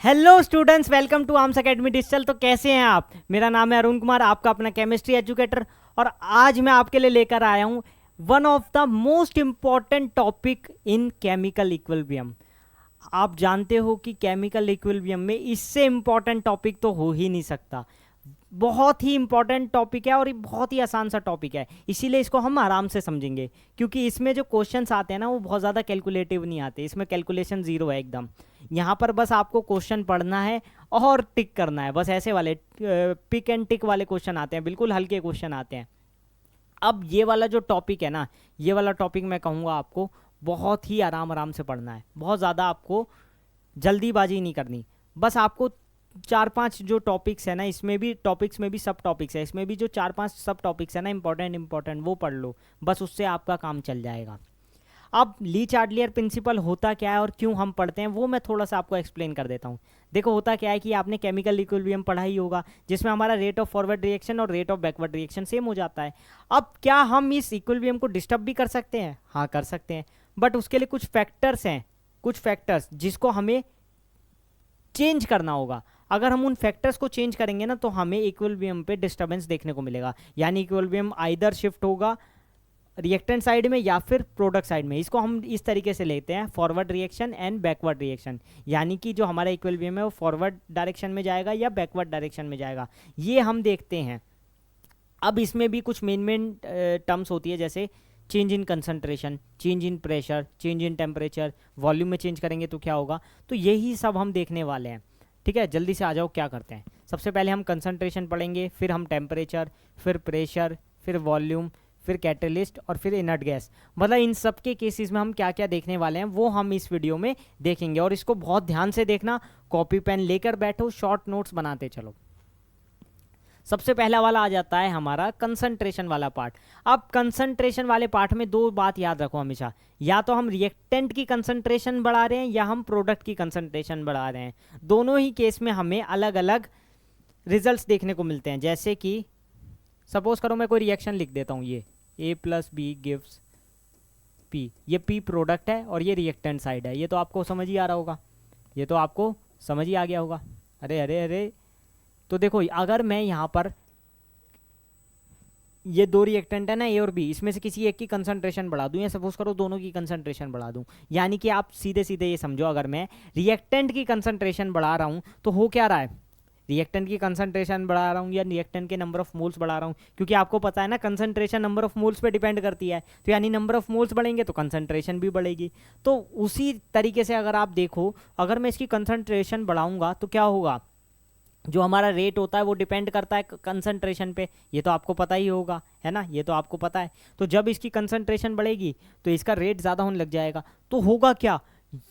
Hello students, welcome to Arms Academy Digital. तो कैसे हैं आप? मेरा नाम है अरुण कुमार, आपका अपना केमिस्ट्री एजुकेटर। और आज मैं आपके लिए लेकर आया हूं one of the most important topic in chemical equilibrium. आप जानते हो कि केमिकल इक्विलिब्रियम में इससे इम्पॉर्टेंट टॉपिक तो हो ही नहीं सकता। बहुत ही इंपॉर्टेंट टॉपिक है और ये बहुत ही आसान सा टॉपिक है, इसीलिए इसको हम आराम से समझेंगे। क्योंकि इसमें जो क्वेश्चंस आते हैं ना, वो बहुत ज़्यादा कैलकुलेटिव नहीं आते। इसमें कैलकुलेशन ज़ीरो है एकदम। यहाँ पर बस आपको क्वेश्चन पढ़ना है और टिक करना है, बस ऐसे वाले पिक एंड टिक वाले क्वेश्चन आते हैं, बिल्कुल हल्के क्वेश्चन आते हैं। अब ये वाला जो टॉपिक है ना, ये वाला टॉपिक मैं कहूँगा आपको बहुत ही आराम आराम से पढ़ना है। बहुत ज़्यादा आपको जल्दीबाजी नहीं करनी। बस आपको चार पांच जो टॉपिक्स है ना, इसमें भी टॉपिक्स में भी सब टॉपिक्स है, इसमें भी जो चार पांच सब टॉपिक्स है ना इंपॉर्टेंट वो पढ़ लो, बस उससे आपका काम चल जाएगा। अब ली चार्टलियर प्रिंसिपल होता क्या है और क्यों हम पढ़ते हैं, वो मैं थोड़ा सा आपको एक्सप्लेन कर देता हूँ। देखो, होता क्या है कि आपने केमिकल इक्विलिब्रियम पढ़ा ही होगा, जिसमें हमारा रेट ऑफ फॉरवर्ड रिएक्शन और rate of backward reaction same हो जाता है। अब क्या हम इस इक्विलिब्रियम को डिस्टर्ब भी कर सकते हैं? हाँ, कर सकते हैं, बट उसके लिए कुछ फैक्टर्स हैं, कुछ फैक्टर्स जिसको हमें चेंज करना होगा। अगर हम उन फैक्टर्स को चेंज करेंगे ना, तो हमें इक्विलिब्रियम पे डिस्टर्बेंस देखने को मिलेगा। यानी इक्विलिब्रियम आइदर शिफ्ट होगा रिएक्टेंट साइड में या फिर प्रोडक्ट साइड में। इसको हम इस तरीके से लेते हैं, forward reaction and backward reaction. यानी कि जो हमारा इक्विलिब्रियम है वो फॉरवर्ड डायरेक्शन में जाएगा या बैकवर्ड डायरेक्शन में जाएगा, ये हम देखते हैं। अब इसमें भी कुछ मेन टर्म्स होती है, जैसे change in concentration, change in pressure, change in temperature. Volume में चेंज करेंगे तो क्या होगा, तो यही सब हम देखने वाले हैं। ठीक है, जल्दी से आ जाओ, क्या करते हैं। सबसे पहले हम कंसंट्रेशन पढ़ेंगे, फिर हम टेम्परेचर, फिर प्रेशर, फिर वॉल्यूम, फिर कैटलिस्ट और फिर इनर्ट गैस। मतलब इन सब के केसेस में हम क्या क्या देखने वाले हैं वो हम इस वीडियो में देखेंगे। और इसको बहुत ध्यान से देखना, कॉपी पेन लेकर बैठो, शॉर्ट नोट्स बनाते चलो। सबसे पहला वाला आ जाता है हमारा कंसंट्रेशन वाला पार्ट। अब कंसंट्रेशन वाले पार्ट में दो बात याद रखो हमेशा, या तो हम रिएक्टेंट की कंसंट्रेशन बढ़ा रहे हैं या हम प्रोडक्ट की कंसंट्रेशन बढ़ा रहे हैं। दोनों ही केस में हमें अलग अलग रिजल्ट्स देखने को मिलते हैं। जैसे कि सपोज करो मैं कोई रिएक्शन लिख देता हूँ, ये A plus B gives P। ये P प्रोडक्ट है और ये रिएक्टेंट साइड है। ये तो आपको समझ ही आ रहा होगा, ये तो आपको समझ ही आ गया होगा। अरे अरे अरे, तो देखो, अगर मैं यहाँ पर ये दो रिएक्टेंट है ना, A और B, इसमें से किसी एक की कंसंट्रेशन बढ़ा दूं या सपोज करो दोनों की कंसंट्रेशन बढ़ा दूं, यानी कि आप सीधे सीधे ये समझो, अगर मैं रिएक्टेंट की कंसंट्रेशन बढ़ा रहा हूं तो हो क्या रहा है, रिएक्टेंट की कंसंट्रेशन बढ़ा रहा हूँ या रिएक्टेंट के नंबर ऑफ मोल्स बढ़ा रहा हूँ। क्योंकि आपको पता है ना, कंसंट्रेशन नंबर ऑफ मोल्स पे डिपेंड करती है, तो यानी नंबर ऑफ मोल्स बढ़ेंगे तो कंसंट्रेशन भी बढ़ेगी। तो उसी तरीके से अगर आप देखो, अगर मैं इसकी कंसंट्रेशन बढ़ाऊंगा तो क्या होगा, जो हमारा रेट होता है वो डिपेंड करता है कंसंट्रेशन पे। ये तो आपको पता ही होगा, है ना, ये तो आपको पता है। तो जब इसकी कंसंट्रेशन बढ़ेगी तो इसका रेट ज़्यादा होने लग जाएगा। तो होगा क्या,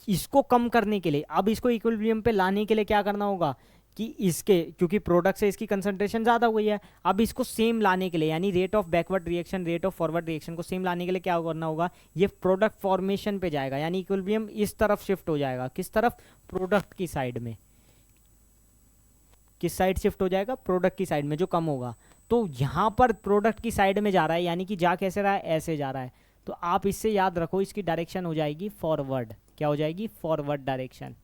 इसको कम करने के लिए, अब इसको इक्विलिब्रियम पे लाने के लिए क्या करना होगा कि इसके, क्योंकि प्रोडक्ट से इसकी कंसंट्रेशन ज़्यादा हुई है, अब इसको सेम लाने के लिए, यानी rate of backward reaction, rate of forward reaction को सेम लाने के लिए क्या करना होगा, ये प्रोडक्ट फॉर्मेशन पे जाएगा। यानी इक्विलिब्रियम इस तरफ शिफ्ट हो जाएगा, किस तरफ, प्रोडक्ट की साइड में। किस साइड शिफ्ट हो जाएगा, प्रोडक्ट की साइड में, जो कम होगा। तो यहाँ पर प्रोडक्ट की साइड में जा रहा है, यानी कि जा कैसे रहा है, ऐसे जा रहा है। तो आप इससे याद रखो, इसकी डायरेक्शन हो जाएगी फॉरवर्ड। क्या हो जाएगी, फॉरवर्ड डायरेक्शन।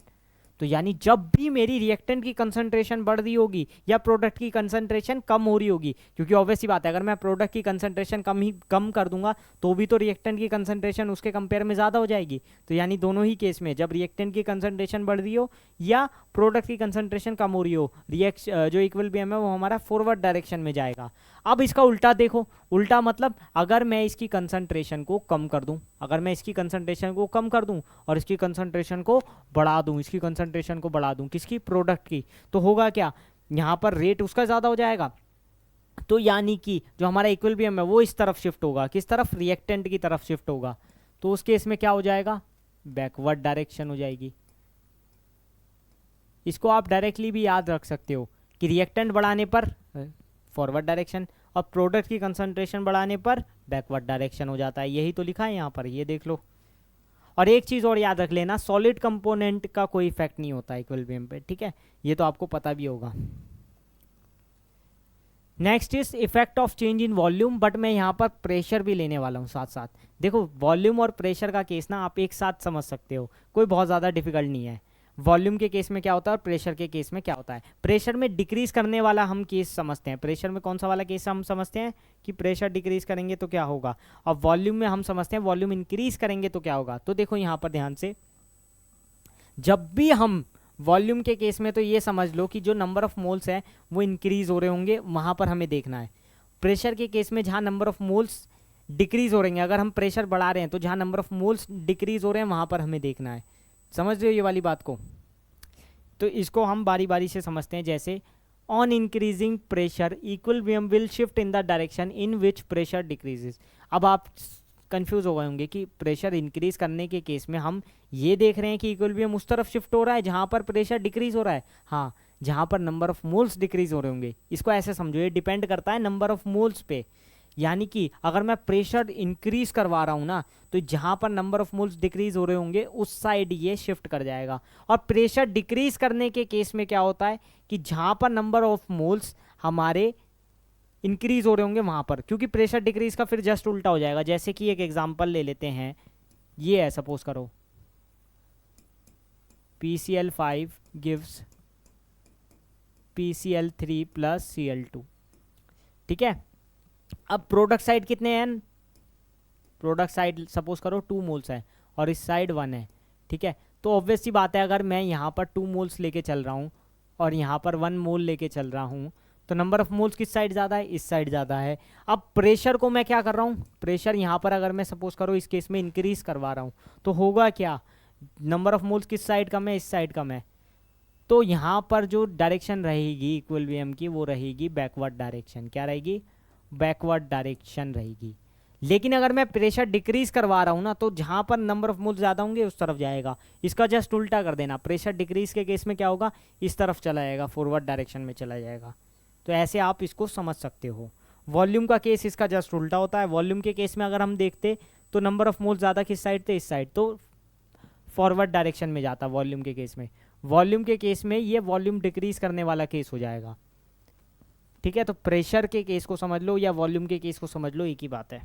तो यानी जब भी मेरी रिएक्टेंट की कंसंट्रेशन बढ़ रही होगी या प्रोडक्ट की कंसंट्रेशन कम हो रही होगी, क्योंकि ऑब्वियस सी बात है, अगर मैं प्रोडक्ट की कंसंट्रेशन कम कर दूंगा तो भी तो रिएक्टेंट की कंसंट्रेशन उसके कंपेयर में ज़्यादा हो जाएगी। तो यानी दोनों ही केस में, जब रिएक्टेंट की कंसंट्रेशन बढ़ रही हो या प्रोडक्ट की कंसंट्रेशन कम हो रही हो, जो इक्विलिब्रियम है वो हमारा फॉरवर्ड डायरेक्शन में जाएगा। अब इसका उल्टा देखो, उल्टा मतलब अगर मैं इसकी कंसंट्रेशन को कम कर दूं, अगर मैं इसकी कंसंट्रेशन को कम कर दूं और इसकी कंसंट्रेशन को बढ़ा दूं, इसकी कंसंट्रेशन को बढ़ा दूं, किसकी, प्रोडक्ट की, तो होगा क्या, यहाँ पर रेट उसका ज़्यादा हो जाएगा। तो यानी कि जो हमारा इक्विलिब्रियम है वो इस तरफ शिफ्ट होगा, किस तरफ, रिएक्टेंट की तरफ शिफ्ट होगा। तो उस केस में क्या हो जाएगा, बैकवर्ड डायरेक्शन हो जाएगी। इसको आप डायरेक्टली भी याद रख सकते हो कि रिएक्टेंट बढ़ाने पर फॉरवर्ड डायरेक्शन और प्रोडक्ट की कंसंट्रेशन बढ़ाने पर बैकवर्ड डायरेक्शन हो जाता है। यही तो लिखा है यहाँ पर, ये देख लो। और एक चीज़ और याद रख लेना, सॉलिड कंपोनेंट का कोई इफेक्ट नहीं होता इक्विलिब्रियम पे, ठीक है, ये तो आपको पता भी होगा। Next is effect of change in volume, but मैं यहाँ पर प्रेशर भी लेने वाला हूँ साथ साथ। देखो, वॉल्यूम और प्रेशर का केस ना आप एक साथ समझ सकते हो, कोई बहुत ज़्यादा डिफिकल्ट नहीं है। वॉल्यूम के केस में क्या होता है और प्रेशर के केस में क्या होता है। प्रेशर में डिक्रीज करने वाला हम केस समझते हैं। प्रेशर में कौन सा वाला केस हम समझते हैं कि प्रेशर डिक्रीज करेंगे तो क्या होगा, और वॉल्यूम में हम समझते हैं वॉल्यूम इंक्रीज करेंगे तो क्या होगा। तो देखो यहाँ पर ध्यान से, जब भी हम वॉल्यूम के केस में तो ये समझ लो कि जो नंबर ऑफ मोल्स है वो इंक्रीज हो रहे होंगे, वहाँ पर हमें देखना है। प्रेशर के केस में जहाँ नंबर ऑफ मोल्स डिक्रीज हो रहे हैं, अगर हम प्रेशर बढ़ा रहे हैं तो जहाँ नंबर ऑफ मोल्स डिक्रीज हो रहे हैं वहाँ पर हमें देखना है। समझ रहे हो ये वाली बात को। तो इसको हम बारी बारी से समझते हैं। जैसे on increasing pressure equilibrium will shift in the direction in which pressure decreases. अब आप कंफ्यूज हो गए होंगे कि प्रेशर इंक्रीज करने के केस में हम ये देख रहे हैं कि इक्विलिब्रियम उस तरफ शिफ्ट हो रहा है जहाँ पर प्रेशर डिक्रीज हो रहा है। हाँ, जहाँ पर नंबर ऑफ मोल्स डिक्रीज हो रहे होंगे। इसको ऐसे समझो, ये डिपेंड करता है नंबर ऑफ मोल्स पे। यानी कि अगर मैं प्रेशर इंक्रीज करवा रहा हूँ ना, तो जहाँ पर नंबर ऑफ मोल्स डिक्रीज हो रहे होंगे उस साइड ये शिफ्ट कर जाएगा। और प्रेशर डिक्रीज करने के केस में क्या होता है कि जहाँ पर नंबर ऑफ मोल्स हमारे इंक्रीज हो रहे होंगे वहाँ पर, क्योंकि प्रेशर डिक्रीज का फिर जस्ट उल्टा हो जाएगा। जैसे कि एक एग्जांपल ले लेते हैं, ये है, सपोज करो PCl5 gives PCl3 plus Cl2, ठीक है। अब प्रोडक्ट साइड कितने हैं, प्रोडक्ट साइड सपोज करो 2 मोल्स है और इस साइड 1 है, ठीक है। तो ऑब्वियस सी बात है, अगर मैं यहाँ पर 2 मोल्स लेके चल रहा हूँ और यहाँ पर 1 मोल लेके चल रहा हूँ, तो नंबर ऑफ मोल्स किस साइड ज़्यादा है, इस साइड ज़्यादा है। अब प्रेशर को मैं क्या कर रहा हूँ, प्रेशर यहाँ पर अगर मैं सपोज करो इस केस में इंक्रीज करवा रहा हूँ, तो होगा क्या, नंबर ऑफ मोल्स किस साइड कम है, इस साइड कम है। तो यहाँ पर जो डायरेक्शन रहेगी इक्विलिब्रियम की वो रहेगी बैकवर्ड डायरेक्शन। क्या रहेगी, बैकवर्ड डायरेक्शन रहेगी। लेकिन अगर मैं प्रेशर डिक्रीज करवा रहा हूँ ना, तो जहाँ पर नंबर ऑफ मोल्स ज़्यादा होंगे उस तरफ जाएगा। इसका जस्ट उल्टा कर देना, प्रेशर डिक्रीज के केस में क्या होगा, इस तरफ चला जाएगा, फॉरवर्ड डायरेक्शन में चला जाएगा। तो ऐसे आप इसको समझ सकते हो। वॉल्यूम का केस इसका जस्ट उल्टा होता है। वॉल्यूम के केस में अगर हम देखते तो नंबर ऑफ मोल्स ज़्यादा किस साइड थे, इस साइड, तो फॉरवर्ड डायरेक्शन में जाता वॉल्यूम के केस में। वॉल्यूम के केस में ये वॉल्यूम डिक्रीज करने वाला केस हो जाएगा, ठीक है। तो प्रेशर के केस को समझ लो या वॉल्यूम के केस को समझ लो, एक ही बात है।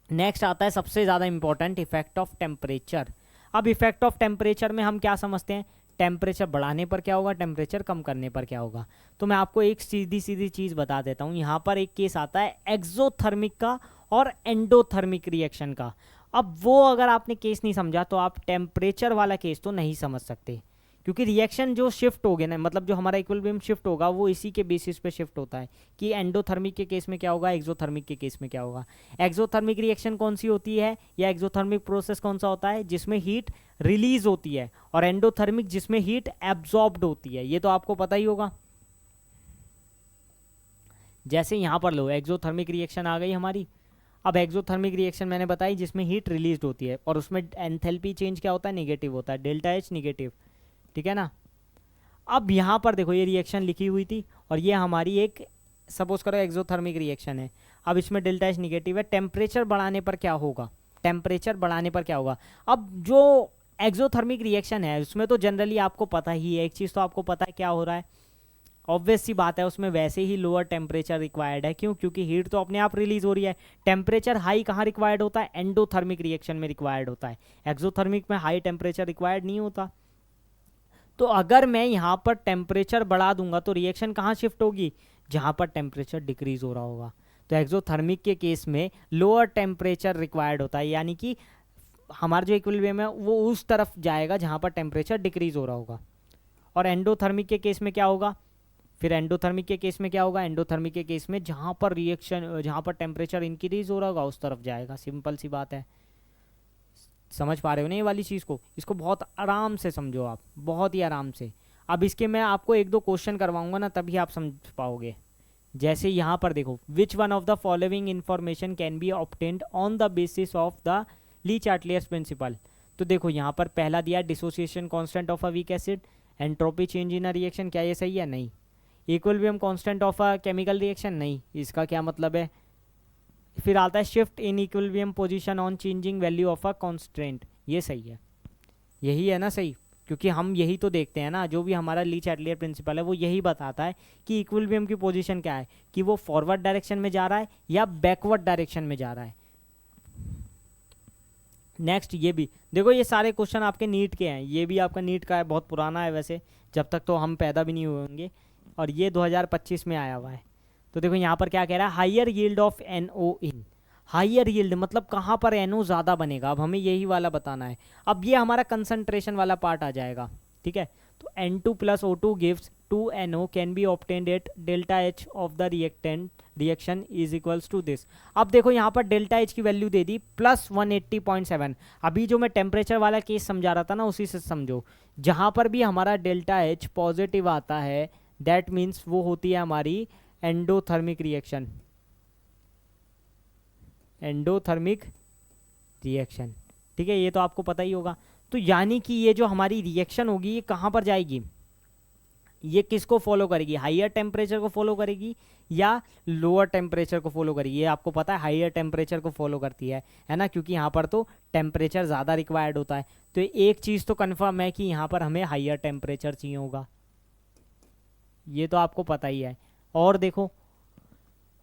नेक्स्ट आता है सबसे ज़्यादा इंपॉर्टेंट, इफेक्ट ऑफ टेम्परेचर। अब इफेक्ट ऑफ टेम्परेचर में हम क्या समझते हैं, टेम्परेचर बढ़ाने पर क्या होगा, टेम्परेचर कम करने पर क्या होगा। तो मैं आपको एक सीधी सीधी चीज़ बता देता हूँ। यहाँ पर एक केस आता है एक्सोथर्मिक का और एंडोथर्मिक रिएक्शन का। अब वो अगर आपने केस नहीं समझा तो आप टेम्परेचर वाला केस तो नहीं समझ सकते, क्योंकि रिएक्शन जो शिफ्ट हो गया ना, मतलब जो हमारा इक्विलिब्रियम शिफ्ट होगा वो इसी के बेसिस पे शिफ्ट होता है कि एंडोथर्मिक के केस में क्या होगा, एक्सोथर्मिक के केस में क्या होगा। एक्सोथर्मिक रिएक्शन कौन सी होती है या एक्सोथर्मिक प्रोसेस कौन सा होता है, जिसमें हीट रिलीज होती है, और एंडोथर्मिक जिसमें हीट एब्जॉर्ब्ड होती है। ये तो आपको पता ही होगा। जैसे यहाँ पर लो, एक्सोथर्मिक रिएक्शन आ गई हमारी। अब एक्सोथर्मिक रिएक्शन मैंने बताई जिसमें हीट रिलीज होती है, और उसमें एंथैल्पी चेंज क्या होता है, नेगेटिव होता है, डेल्टा एच नेगेटिव, ठीक है ना। अब यहाँ पर देखो ये रिएक्शन लिखी हुई थी और ये हमारी एक सपोज करो एक्सोथर्मिक रिएक्शन है। अब इसमें डेल्टा एच निगेटिव है। टेम्परेचर बढ़ाने पर क्या होगा, टेम्परेचर बढ़ाने पर क्या होगा। अब जो एक्सोथर्मिक रिएक्शन है उसमें तो जनरली आपको पता ही है, एक चीज़ तो आपको पता है क्या हो रहा है, ऑब्वियस सी बात है, उसमें वैसे ही लोअर टेम्परेचर रिक्वायर्ड है। क्यों, क्योंकि हीट तो अपने आप रिलीज हो रही है। टेम्परेचर हाई कहाँ रिक्वायर्ड होता है, एंडोथर्मिक रिएक्शन में रिक्वायर्ड होता है। एक्सोथर्मिक में हाई टेम्परेचर रिक्वायर्ड नहीं होता। तो अगर मैं यहाँ पर टेम्परेचर बढ़ा दूंगा तो रिएक्शन कहाँ शिफ्ट होगी, जहाँ पर टेम्परेचर डिक्रीज हो रहा होगा। तो एक्सोथर्मिक के केस में लोअर टेम्परेचर रिक्वायर्ड होता है, यानी कि हमारा जो इक्विलिब्रियम है वो उस तरफ जाएगा जहाँ पर टेम्परेचर डिक्रीज हो रहा होगा। और एंडोथर्मिक के केस में क्या होगा, फिर एंडोथर्मिक के केस में क्या होगा, एंडोथर्मिक के केस में जहाँ पर रिएक्शन, जहाँ पर टेम्परेचर इंक्रीज हो रहा होगा उस तरफ जाएगा। सिंपल सी बात है। समझ पा रहे हो ना ये वाली चीज़ को, इसको बहुत आराम से समझो आप, बहुत ही आराम से। अब इसके मैं आपको एक दो क्वेश्चन करवाऊंगा ना, तभी आप समझ पाओगे। जैसे यहाँ पर देखो, which one of the following information can be obtained on the basis of the Le Chatelier's principle. तो देखो यहाँ पर पहला दिया dissociation constant of a weak acid, entropy change in a reaction, क्या ये सही है, नहीं। Equilibrium constant of a chemical reaction, नहीं। इसका क्या मतलब है। फिर आता है shift in equilibrium position on changing value of a constant, ये सही है, यही है ना सही, क्योंकि हम यही तो देखते हैं ना, जो भी हमारा ली चार्टियर प्रिंसिपल है वो यही बताता है कि इक्विलिब्रियम की पोजीशन क्या है, कि वो फॉरवर्ड डायरेक्शन में जा रहा है या बैकवर्ड डायरेक्शन में जा रहा है। नेक्स्ट ये भी देखो, ये सारे क्वेश्चन आपके नीट के हैं, ये भी आपका नीट का है, बहुत पुराना है वैसे, जब तक तो हम पैदा भी नहीं हुए होंगे, और ये 2025 में आया हुआ है। तो देखो यहाँ पर क्या कह रहा है, higher yield of NO in, higher yield मतलब कहाँ पर NO ज़्यादा बनेगा, अब हमें यही वाला बताना है। अब ये हमारा कंसंट्रेशन वाला पार्ट आ जाएगा, ठीक है। तो N2 plus O2 gives 2NO can be obtained at delta H of the reaction is equals to this। अब देखो यहाँ पर डेल्टा H की वैल्यू दे दी +180.7। अभी जो मैं टेम्परेचर वाला केस समझा रहा था ना, उसी से समझो, जहाँ पर भी हमारा डेल्टा H पॉजिटिव आता है दैट मीन्स वो होती है हमारी एंडोथर्मिक रिएक्शन, एंडोथर्मिक रिएक्शन, ठीक है, ये तो आपको पता ही होगा। तो यानी कि ये जो हमारी रिएक्शन होगी ये कहाँ पर जाएगी, ये किसको फॉलो करेगी, हायर टेम्परेचर को फॉलो करेगी या लोअर टेम्परेचर को फॉलो करेगी। ये आपको पता है हायर टेम्परेचर को फॉलो करती है ना, क्योंकि यहाँ पर तो टेम्परेचर ज़्यादा रिक्वायर्ड होता है। तो एक चीज़ तो कन्फर्म है कि यहाँ पर हमें हायर टेम्परेचर चाहिए होगा, ये तो आपको पता ही है। और देखो,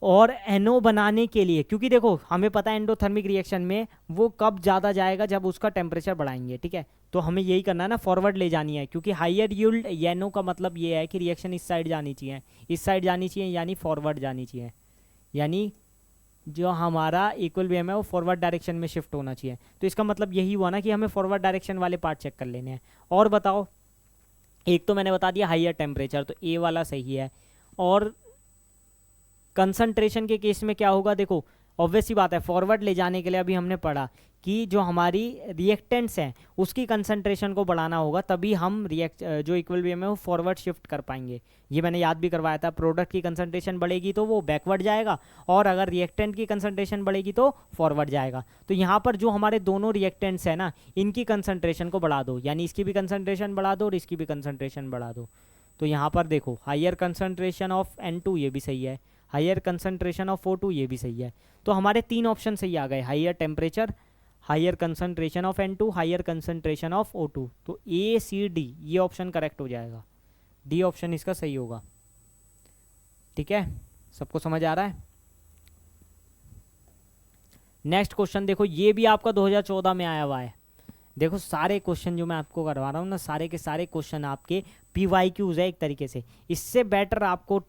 और NO बनाने के लिए, क्योंकि देखो हमें पता है एंडोथर्मिक रिएक्शन में वो कब ज़्यादा जाएगा, जब उसका टेम्परेचर बढ़ाएंगे, ठीक है। तो हमें यही करना है ना, फॉरवर्ड ले जानी है, क्योंकि हायर यील्ड NO का मतलब ये है कि रिएक्शन इस साइड जानी चाहिए, इस साइड जानी चाहिए, यानी फॉरवर्ड जानी चाहिए, यानी जो हमारा इक्विलिब्रियम है वो फॉरवर्ड डायरेक्शन में शिफ्ट होना चाहिए। तो इसका मतलब यही हुआ ना कि हमें फॉरवर्ड डायरेक्शन वाले पार्ट चेक कर लेने हैं। और बताओ, एक तो मैंने बता दिया हायर टेम्परेचर, तो ए वाला सही है। और कंसंट्रेशन के केस में क्या होगा, देखो ऑब्वियस ही बात है, फॉरवर्ड ले जाने के लिए अभी हमने पढ़ा कि जो हमारी रिएक्टेंट्स हैं उसकी कंसंट्रेशन को बढ़ाना होगा, तभी हम जो इक्विलिब्रियम है वो फॉरवर्ड शिफ्ट कर पाएंगे। ये मैंने याद भी करवाया था, प्रोडक्ट की कंसंट्रेशन बढ़ेगी तो वो बैकवर्ड जाएगा, और अगर रिएक्टेंट की कंसंट्रेशन बढ़ेगी तो फॉरवर्ड जाएगा। तो यहाँ पर जो हमारे दोनों रिएक्टेंट्स हैं ना, इनकी कंसंट्रेशन को बढ़ा दो, यानी इसकी भी कंसंट्रेशन बढ़ा दो और इसकी भी कंसंट्रेशन बढ़ा दो। तो यहाँ पर देखो हायर कंसंट्रेशन ऑफ N2, ये भी सही है, हायर कंसंट्रेशन ऑफ O2, ये भी सही है। तो हमारे तीन ऑप्शन सही आ गए, higher temperature, higher concentration of N2, higher concentration of O2। तो ACD ये ऑप्शन करेक्ट हो जाएगा, डी ऑप्शन इसका सही होगा, ठीक है, सबको समझ आ रहा है। नेक्स्ट क्वेश्चन देखो, ये भी आपका 2014 में आया हुआ है। देखो सारे क्वेश्चन जो मैं आपको करवा रहा हूँ ना, सारे के सारे क्वेश्चन आपके PYQs है एक तरीके से, इससे बेटर आपको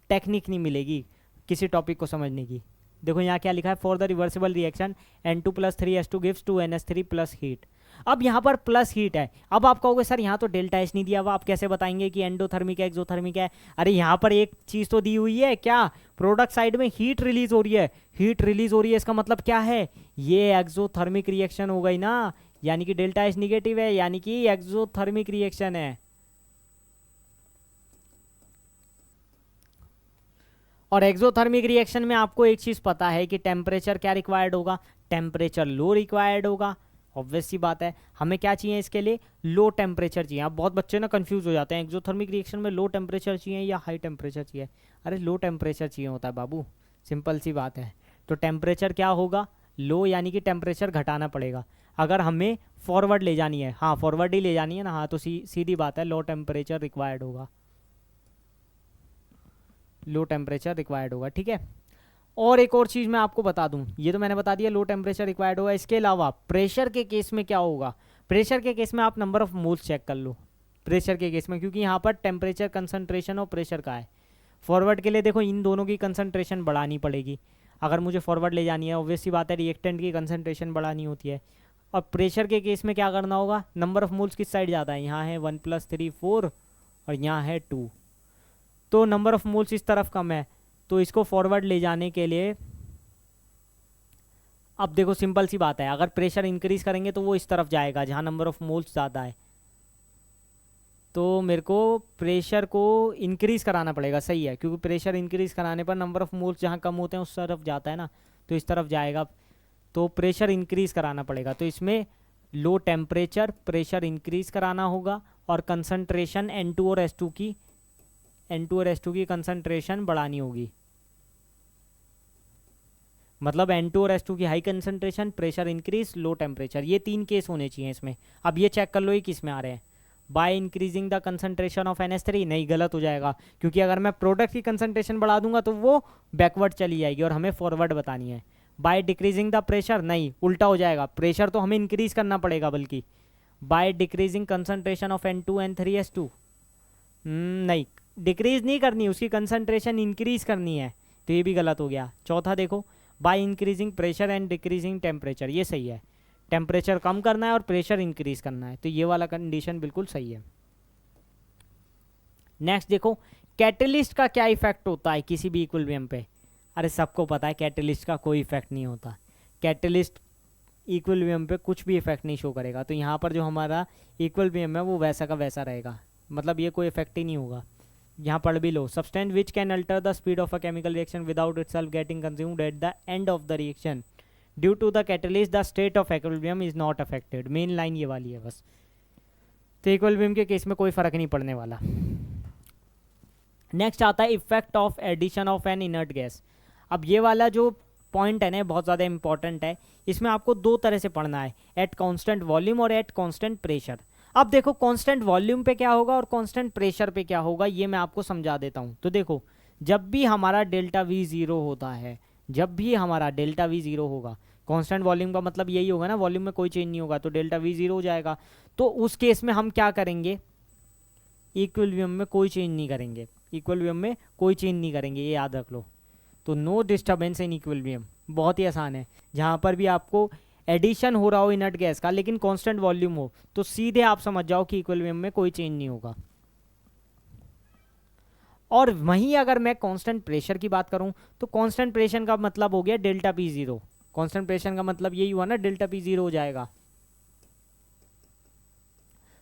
टेक्निक नहीं मिलेगी किसी टॉपिक को समझने की। देखो यहाँ क्या लिखा है, for the reversible reaction N2 + 3H2 gives 2NH3 plus heat. अब यहाँ पर प्लस हीट है, अब आप कहोगे सर यहाँ तो डेल्टा H नहीं दिया हुआ, आप कैसे बताएंगे कि एंडोथर्मिक है एक्सोथर्मिक है। अरे यहाँ पर एक चीज़ तो दी हुई है, क्या, प्रोडक्ट साइड में हीट रिलीज हो रही है, हीट रिलीज हो रही है, इसका मतलब क्या है, ये एक्सोथर्मिक रिएक्शन हो गई ना, यानी कि डेल्टा H निगेटिव है, यानी कि एक्सोथर्मिक रिएक्शन है। और एक्सोथर्मिक रिएक्शन में आपको एक चीज़ पता है कि टेम्परेचर क्या रिक्वायर्ड होगा, टेम्परेचर लो रिक्वायर्ड होगा, ऑब्वियस सी बात है। हमें क्या चाहिए इसके लिए, लो टेम्परेचर चाहिए। अब बहुत बच्चे ना कंफ्यूज हो जाते हैं, एक्सोथर्मिक रिएक्शन में लो टेम्परेचर चाहिए या हाई टेम्परेचर चाहिए। अरे लो टेम्परेचर चाहिए होता है बाबू, सिंपल सी बात है। तो टेम्परेचर क्या होगा, लो, यानी कि टेम्परेचर घटाना पड़ेगा अगर हमें फॉरवर्ड ले जानी है। हाँ फॉरवर्ड ही ले जानी है ना, हाँ तो सीधी बात है, लो टेम्परेचर रिक्वायर्ड होगा, लो टेम्परेचर रिक्वायर्ड होगा, ठीक है। और एक और चीज़ मैं आपको बता दूं, ये तो मैंने बता दिया लो टेम्परेचर रिक्वायर्ड होगा, इसके अलावा प्रेशर के केस में क्या होगा, प्रेशर के केस में आप नंबर ऑफ मोल्स चेक कर लो प्रेशर के केस में, क्योंकि यहाँ पर टेम्परेचर कंसंट्रेशन और प्रेशर का है। फॉरवर्ड के लिए देखो इन दोनों की कंसंट्रेशन बढ़ानी पड़ेगी, अगर मुझे फॉरवर्ड ले जानी है, ऑब्वियस सी बात है रिएक्टेंट की कंसंट्रेशन बढ़ानी होती है। और प्रेशर के केस में क्या करना होगा, नंबर ऑफ मोल्स किस साइड ज़्यादा है, यहाँ है 1 + 3 4 और यहाँ है 2, तो नंबर ऑफ मोल्स इस तरफ कम है, तो इसको फॉरवर्ड ले जाने के लिए अब देखो सिंपल सी बात है, अगर प्रेशर इंक्रीज करेंगे तो वो इस तरफ जाएगा जहाँ नंबर ऑफ मोल्स ज़्यादा है, तो मेरे को प्रेशर को इंक्रीज़ कराना पड़ेगा, सही है, क्योंकि प्रेशर इंक्रीज़ कराने पर नंबर ऑफ मोल्स जहाँ कम होते हैं उस तरफ जाता है ना, तो इस तरफ जाएगा, तो प्रेशर इंक्रीज़ कराना पड़ेगा। तो इसमें लो टेम्परेचर, प्रेशर इंक्रीज़ कराना होगा, और कंसंट्रेशन N2 और H2 की कंसंट्रेशन बढ़ानी होगी, मतलब N2 और H2 की high concentration, pressure increase, low temperature, ये तीन केस होने चाहिए इसमें। अब ये चेक कर लो ये किस में आ रहे हैं, by increasing the concentration of NH3, नहीं गलत हो जाएगा, क्योंकि अगर मैं प्रोडक्ट की कंसंट्रेशन बढ़ा दूंगा तो वो बैकवर्ड चली जाएगी और हमें फॉरवर्ड बतानी है। बाय डिक्रीजिंग द प्रेशर, नहीं उल्टा हो जाएगा, प्रेशर तो हमें इंक्रीज करना पड़ेगा, बल्कि by decreasing concentration of N2 N3S2, नहीं डिक्रीज नहीं करनी, उसकी कंसंट्रेशन इंक्रीज करनी है, तो ये भी गलत हो गया। चौथा देखो, by increasing pressure and decreasing temperature, ये सही है, टेम्परेचर कम करना है और प्रेशर इंक्रीज करना है, तो ये वाला कंडीशन बिल्कुल सही है। नेक्स्ट देखो, कैटलिस्ट का क्या इफेक्ट होता है किसी भी इक्विलिब्रियम पे। अरे सबको पता है कैटलिस्ट का कोई इफेक्ट नहीं होता, कैटलिस्ट इक्विलिब्रियम पे कुछ भी इफेक्ट नहीं शो करेगा, तो यहाँ पर जो हमारा इक्विलिब्रियम है वो वैसा का वैसा रहेगा, मतलब ये कोई इफेक्ट ही नहीं होगा। यहाँ पढ़ भी लो, substance which can alter the speed of a chemical reaction without itself getting consumed at the end of the reaction due to the catalyst the state of equilibrium is not affected. Main line ये वाली है बस, तो equilibrium के case में कोई फर्क नहीं पड़ने वाला। नेक्स्ट आता है effect of addition of an inert gas. अब ये वाला जो पॉइंट है ना बहुत ज़्यादा इंपॉर्टेंट है, इसमें आपको दो तरह से पढ़ना है, एट कांस्टेंट वॉल्यूम और एट कांस्टेंट प्रेशर। अब देखो कांस्टेंट वॉल्यूम पे क्या होगा और कांस्टेंट प्रेशर पे क्या होगा, ये मैं आपको समझा देता हूँ। तो देखो, जब भी हमारा डेल्टा वी ज़ीरो होता है, जब भी हमारा डेल्टा वी ज़ीरो होगा, कांस्टेंट वॉल्यूम का मतलब यही होगा ना, वॉल्यूम में कोई चेंज नहीं होगा, तो डेल्टा वी ज़ीरो हो जाएगा। तो उस केस में हम क्या करेंगे, इक्विलिब्रियम में कोई चेंज नहीं करेंगे, इक्विलिब्रियम में कोई चेंज नहीं करेंगे, ये याद रख लो। तो नो डिस्टर्बेंस इन इक्विलिब्रियम, बहुत ही आसान है। जहाँ पर भी आपको एडिशन हो रहा हो इनर्ट गैस का लेकिन कांस्टेंट वॉल्यूम हो, तो सीधे आप समझ जाओ कि इक्विलिब्रियम में कोई चेंज नहीं होगा। और वहीं अगर मैं कांस्टेंट प्रेशर की बात करूं, तो कांस्टेंट प्रेशर का मतलब हो गया delta P zero. Constant pressure का मतलब यही हुआ ना, डेल्टा पी ज़ीरो हो जाएगा।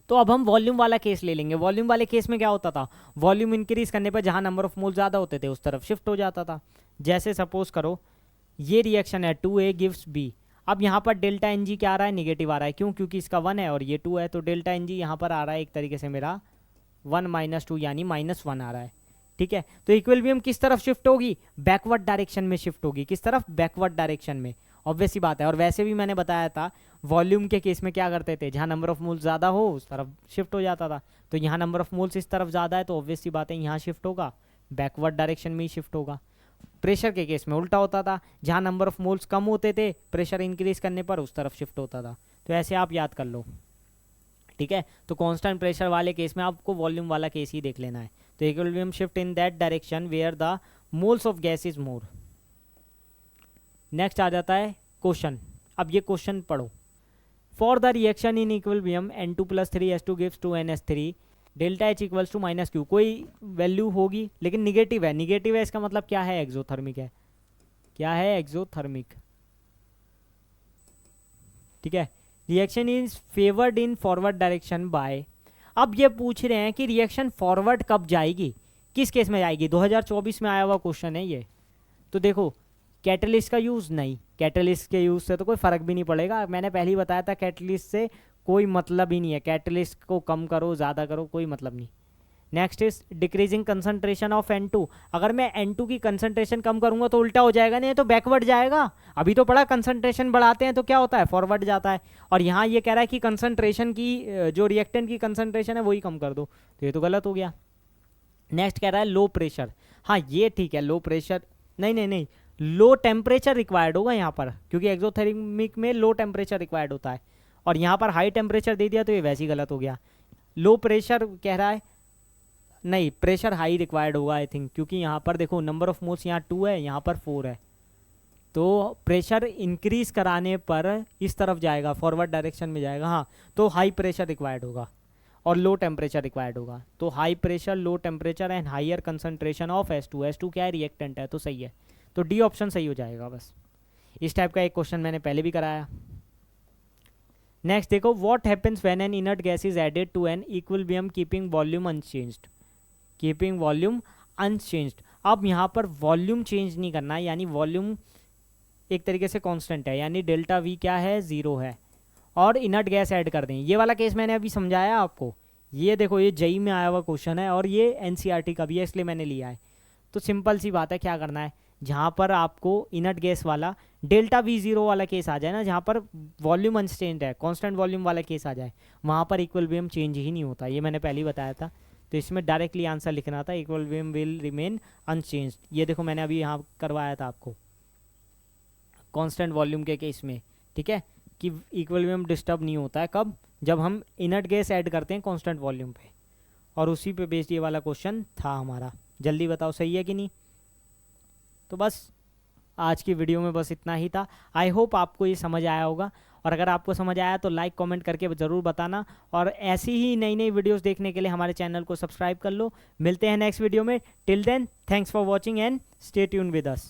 तो अब हम वॉल्यूम वाला केस ले लेंगे। वॉल्यूम वाले केस में क्या होता था, वॉल्यूम इंक्रीज करने पर जहां नंबर ऑफ मोल ज़्यादा होते थे उस तरफ शिफ्ट हो जाता था। जैसे सपोज करो ये रिएक्शन है 2A गिव्स B, अब यहाँ पर डेल्टा एन जी क्या आ रहा है, निगेटिव आ रहा है, क्यों, क्योंकि इसका 1 है और ये 2 है, तो डेल्टा एन जी यहाँ पर आ रहा है एक तरीके से मेरा 1 - 2 यानी -1 आ रहा है। ठीक है, तो इक्विलिब्रियम किस तरफ शिफ्ट होगी, बैकवर्ड डायरेक्शन में शिफ्ट होगी। किस तरफ, बैकवर्ड डायरेक्शन में, ऑब्वियस सी बात है। और वैसे भी मैंने बताया था वॉल्यूम के केस में क्या करते थे, जहाँ नंबर ऑफ मोल्स ज़्यादा हो उस तरफ शिफ्ट हो जाता था। तो यहाँ नंबर ऑफ मोल्स इस तरफ ज़्यादा है, तो ऑब्वियस सी बात है यहाँ शिफ्ट होगा, बैकवर्ड डायरेक्शन में ही शिफ्ट होगा। प्रेशर के केस में उल्टा होता था, जहाँ नंबर ऑफ मोल्स कम होते थे प्रेशर इंक्रीज करने पर उस तरफ शिफ्ट होता था। तो ऐसे आप याद कर लो। ठीक है, तो कांस्टेंट प्रेशर वाले केस में आपको वॉल्यूम वाला केस ही देख लेना है। तो equilibrium shift in that direction where the moles of gas is more. Next आ जाता है क्वेश्चन। अब ये क्वेश्चन पढ़ो, for the reaction in equilibrium N2 + 3S2 gives 2NS3 delta H equals to -Q, कोई वैल्यू होगी लेकिन निगेटिव है। निगेटिव है इसका मतलब क्या है, एक्सोथर्मिक है। क्या है, एक्सोथर्मिक। ठीक है, reaction is favoured in forward direction by. अब ये पूछ रहे हैं कि रिएक्शन फॉरवर्ड कब जाएगी, किस केस में जाएगी, 2024 में आया हुआ क्वेश्चन है ये। तो देखो कैटलिस्ट का यूज़ नहीं, कैटलिस्ट के यूज़ से तो कोई फ़र्क भी नहीं पड़ेगा। मैंने पहले ही बताया था कैटलिस्ट से कोई मतलब ही नहीं है, कैटलिस्ट को कम करो ज़्यादा करो कोई मतलब नहीं। Next is decreasing concentration of N2। अगर मैं N2 की कंसंट्रेशन कम करूंगा तो उल्टा हो जाएगा, नहीं तो बैकवर्ड जाएगा। अभी तो पढ़ा कंसंट्रेशन बढ़ाते हैं तो क्या होता है, फॉरवर्ड जाता है। और यहाँ ये कह रहा है कि कंसंट्रेशन की जो रिएक्टेंट की कंसंट्रेशन है वही कम कर दो, तो ये तो गलत हो गया। नेक्स्ट कह रहा है लो प्रेशर। हाँ ये ठीक है, लो प्रेशर नहीं, लो टेम्परेचर रिक्वायर्ड होगा यहाँ पर, क्योंकि एक्सोथर्मिक में लो टेम्परेचर रिक्वायर्ड होता है, और यहाँ पर हाई टेम्परेचर दे दिया तो ये वैसे ही गलत हो गया। लो प्रेशर कह रहा है, नहीं प्रेशर हाई रिक्वायर्ड होगा आई थिंक, क्योंकि यहाँ पर देखो नंबर ऑफ मोल्स यहाँ 2 है यहाँ पर 4 है, तो प्रेशर इंक्रीज कराने पर इस तरफ जाएगा, फॉरवर्ड डायरेक्शन में जाएगा। हाँ तो हाई प्रेशर रिक्वायर्ड होगा और लो टेम्परेचर रिक्वायर्ड होगा। तो high pressure, low temperature and higher concentration of S2। S2 क्या है, रिएक्टेंट है, तो सही है। तो डी ऑप्शन सही हो जाएगा बस। इस टाइप का एक क्वेश्चन मैंने पहले भी कराया। नेक्स्ट देखो, what happens when an inert gas is added to an equilibrium keeping volume unchanged. Keeping volume unchanged. अब यहाँ पर वॉल्यूम चेंज नहीं करना है, यानी वॉल्यूम एक तरीके से कांस्टेंट है, यानी डेल्टा वी क्या है, 0 है, और इनर्ट गैस ऐड कर दें। ये वाला केस मैंने अभी समझाया आपको, ये देखो ये जेई में आया हुआ क्वेश्चन है और ये एनसीईआरटी का भी है, इसलिए मैंने लिया है। तो सिंपल सी बात है, क्या करना है, जहाँ पर आपको इनर्ट गैस वाला डेल्टा वी 0 वाला केस आ जाए ना, जहाँ पर वॉल्यूम अनचेंज्ड है, कांस्टेंट वॉल्यूम वाला केस आ जाए, वहाँ पर इक्विलिब्रियम चेंज ही नहीं होता। ये मैंने पहले ही बताया था। तो इसमें डायरेक्टली आंसर लिखना था, इक्विलिब्रियम विल रिमेन अनचेंज्ड। ये देखो मैंने अभी यहाँ करवाया था आपको। कांस्टेंट वॉल्यूम के केस में, ठीक है, कि इक्विलिब्रियम डिस्टर्ब नहीं होता है। कब? जब हम इनर्ट गैस ऐड करते हैं कांस्टेंट वॉल्यूम पे। और उसी पे बेस्ड ये वाला क्वेश्चन था हमारा। जल्दी बताओ सही है कि नहीं। तो बस आज की वीडियो में बस इतना ही था। आई होप आपको ये समझ आया होगा, और अगर आपको समझ आया तो लाइक कमेंट करके ज़रूर बताना, और ऐसी ही नई नई वीडियोस देखने के लिए हमारे चैनल को सब्सक्राइब कर लो। मिलते हैं नेक्स्ट वीडियो में। Till then, thanks for watching and stay tune with us.